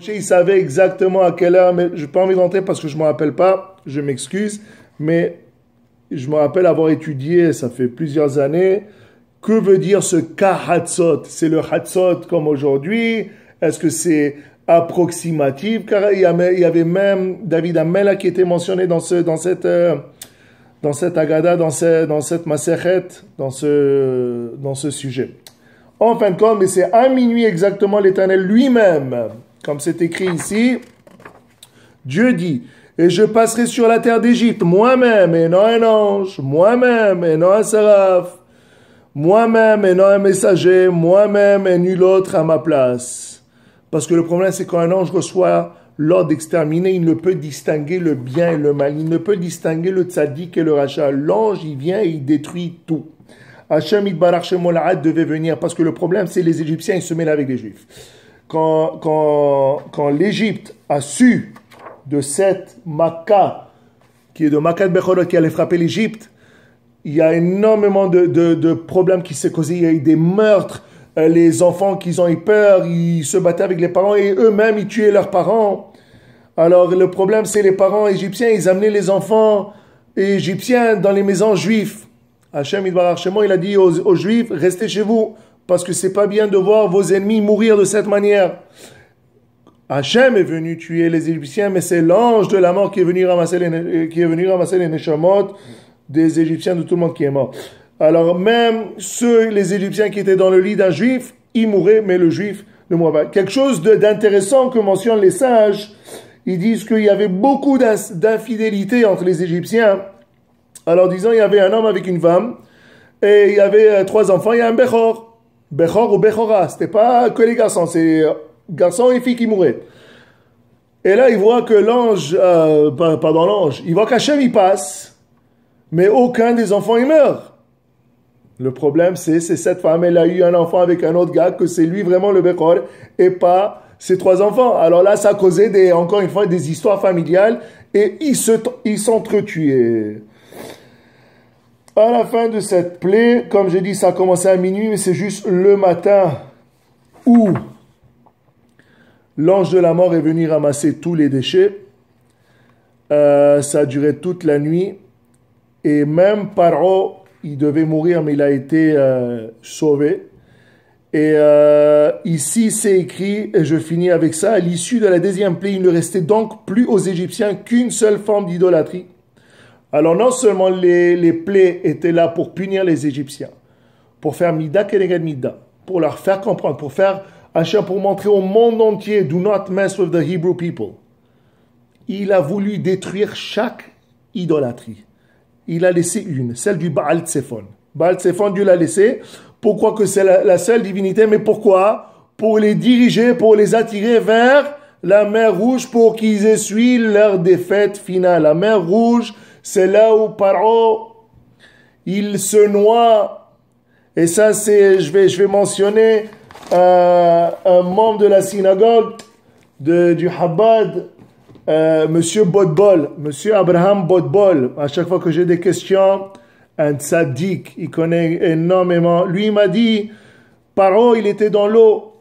Il savait exactement à quelle heure, mais je n'ai pas envie d'entrer parce que je ne me rappelle pas, je m'excuse, mais je me rappelle avoir étudié, ça fait plusieurs années, que veut dire ce kahatzot? C'est le hatzot comme aujourd'hui? Est-ce que c'est approximatif? Car il y avait même David Amela qui était mentionné dans cette agada, dans cette maserhet, dans ce sujet. En fin de compte, mais c'est à minuit exactement l'Éternel lui-même, comme c'est écrit ici, Dieu dit, et je passerai sur la terre d'Égypte, moi-même, et non un ange, moi-même, et non un séraph, moi-même, et non un messager, moi-même, et nul autre à ma place. Parce que le problème, c'est quand un ange reçoit l'ordre d'exterminer, il ne peut distinguer le bien et le mal, il ne peut distinguer le tzaddik et le rachat. L'ange, il vient et il détruit tout. Hachem Yitbarach Shemola'ad devait venir, parce que le problème, c'est les Égyptiens, ils se mêlent avec les Juifs. Quand l'Égypte a su de cette Makkah, qui est de Makkah de Bechorot, qui allait frapper l'Égypte, il y a énormément de problèmes qui s'est causé. Il y a eu des meurtres, les enfants qui ont eu peur, ils se battaient avec les parents et eux-mêmes, ils tuaient leurs parents. Alors le problème, c'est les parents égyptiens, ils amenaient les enfants égyptiens dans les maisons juives. Hachem Yitbarach Shemo, il a dit aux Juifs, restez chez vous, parce que c'est pas bien de voir vos ennemis mourir de cette manière. Hachem est venu tuer les Égyptiens, mais c'est l'ange de la mort qui est venu ramasser les neshamot des Égyptiens, de tout le monde qui est mort. Alors même les Égyptiens qui étaient dans le lit d'un Juif, ils mouraient, mais le Juif ne mourait pas. Quelque chose d'intéressant que mentionnent les sages, ils disent qu'il y avait beaucoup d'infidélité entre les Égyptiens. Alors disons, il y avait un homme avec une femme, et il y avait 3 enfants, il y a un Bechor. Bechor ou Bechora, c'était pas que les garçons, c'est garçons et filles qui mouraient. Et là, il voit que l'ange, pardon l'ange, il voit qu'Hachem il passe, mais aucun des enfants il meurt. Le problème, c'est cette femme, elle a eu un enfant avec un autre gars, que c'est lui vraiment le Bechor, et pas ses 3 enfants. Alors là, ça a causé encore une fois des histoires familiales, et ils s'entretuaient. À la fin de cette plaie, comme j'ai dit, ça a commencé à minuit, mais c'est juste le matin où l'ange de la mort est venu ramasser tous les déchets. Ça a duré toute la nuit. Et même Paro, il devait mourir, mais il a été sauvé. Et ici, c'est écrit, et je finis avec ça, à l'issue de la 2e plaie, il ne restait donc plus aux Égyptiens qu'une seule forme d'idolâtrie. Alors non seulement les plaies étaient là pour punir les Égyptiens, pour faire mida keneged mida, pour leur faire comprendre, pour montrer au monde entier, do not mess with the Hebrew people. Il a voulu détruire chaque idolâtrie. Il a laissé une, celle du Baal Tsephon. Baal Tsephon, Dieu l'a laissé. Pourquoi que c'est la seule divinité? Mais pourquoi? Pour les diriger, pour les attirer vers la mer Rouge, pour qu'ils essuient leur défaite finale. La mer Rouge, c'est là où Paro, il se noie. Et ça, je vais mentionner un membre de la synagogue du Chabad, Monsieur Bodbol, Monsieur Abraham Bodbol. À chaque fois que j'ai des questions, un tzaddik, il connaît énormément. Lui, il m'a dit, Paro, il était dans l'eau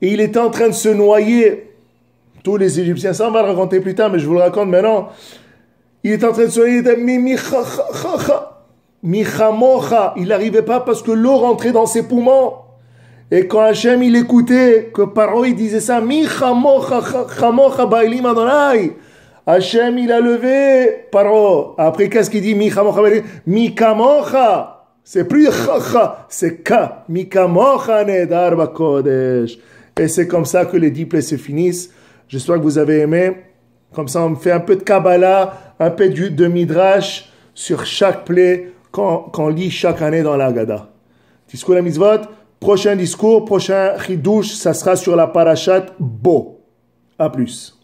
et il était en train de se noyer. Tous les Égyptiens, ça on va le raconter plus tard, mais je vous le raconte maintenant. Il est en train de se noyer, il n'arrivait pas parce que l'eau rentrait dans ses poumons. Et quand Hachem il écoutait que Paro il disait ça, Hachem il a levé Paro. Après qu'est-ce qu'il dit? Mikamocha. C'est plus chacha, c'est ka. Mikamocha nedar bakodesh. Et c'est comme ça que les 10 plaies se finissent. J'espère que vous avez aimé. Comme ça, on me fait un peu de Kabbalah, un peu de Midrash sur chaque plaie qu'on lit chaque année dans la Haggadah. Discours la mitzvot, prochain discours, prochain chidouche, ça sera sur la parashat Bo. À plus.